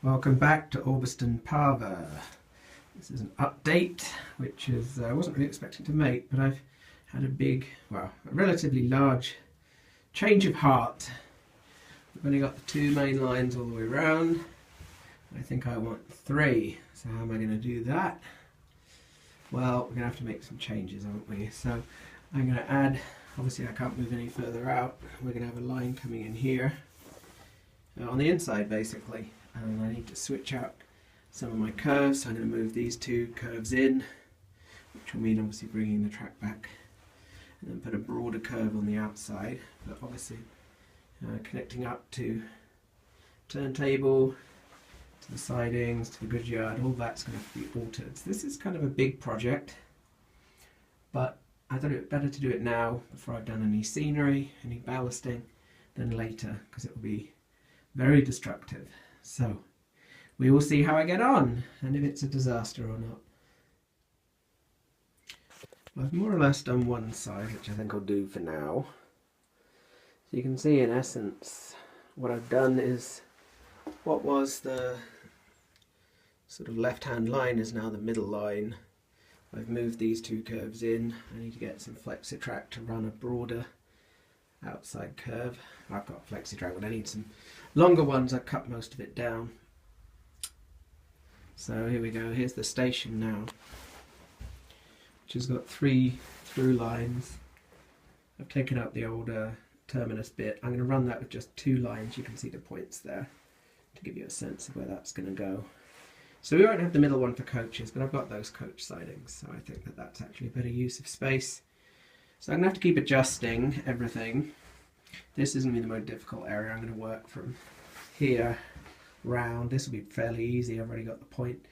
Welcome back to Orbiston Parva. This is an update which is I wasn't really expecting to make, but I've had a relatively large change of heart. We've only got the two main lines all the way around. I think I want three. So how am I going to do that? Well, we're going to have to make some changes, aren't we? So I'm going to add, obviously I can't move any further out. We're going to have a line coming in here on the inside basically. And I need to switch out some of my curves. So I'm going to move these two curves in, which will mean obviously bringing the track back, and then put a broader curve on the outside, but obviously connecting up to turntable, to the sidings, to the goods yard, all that's going to have to be altered. So this is kind of a big project, but I thought it better to do it now before I've done any scenery, any ballasting, than later, because it will be very destructive. So we will see how I get on and if it's a disaster or not. I've more or less done one side, which I think I'll do for now. So you can see in essence what I've done is what was the sort of left hand line is now the middle line. I've moved these two curves in. I need to get some FlexiTrack to run a broader outside curve. I've got FlexiTrack, but I need some longer ones. I cut most of it down. So here we go. Here's the station now, which has got three through lines. I've taken out the old terminus bit. I'm going to run that with just two lines. You can see the points there to give you a sense of where that's going to go. So we won't have the middle one for coaches, but I've got those coach sidings, so I think that that's actually a better use of space. So I'm going to have to keep adjusting everything. This is going to be the most difficult area. I'm going to work from here round. This will be fairly easy. I've already got the point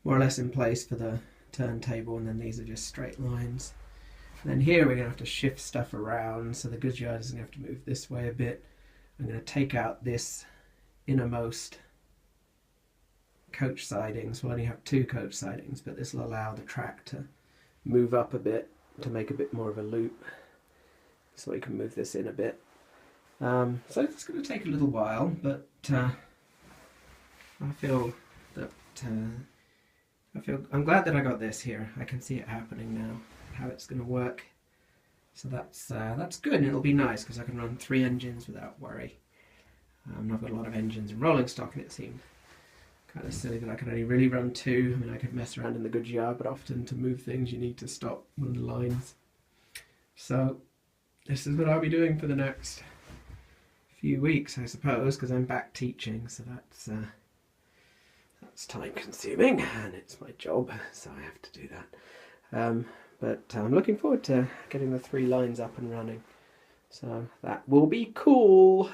more or less in place for the turntable, and then these are just straight lines. And then here we're going to have to shift stuff around, so the goods yard is going to have to move this way a bit. I'm going to take out this innermost coach sidings. We'll only have two coach sidings, but this will allow the track to move up a bit to make a bit more of a loop, so we can move this in a bit. So it's going to take a little while, but I feel that I'm glad that I got this here. I can see it happening now, how it's going to work. So that's good, and it'll be nice because I can run three engines without worry. I've got a lot of engines in rolling stock, and it seemed kind of silly that I could only really run two. I mean, I could mess around in the goods yard, but often to move things you need to stop one of the lines. So this is what I'll be doing for the next few weeks, I suppose, because I'm back teaching, so that's time consuming, and it's my job, so I have to do that. But I'm looking forward to getting the three lines up and running, so that will be cool.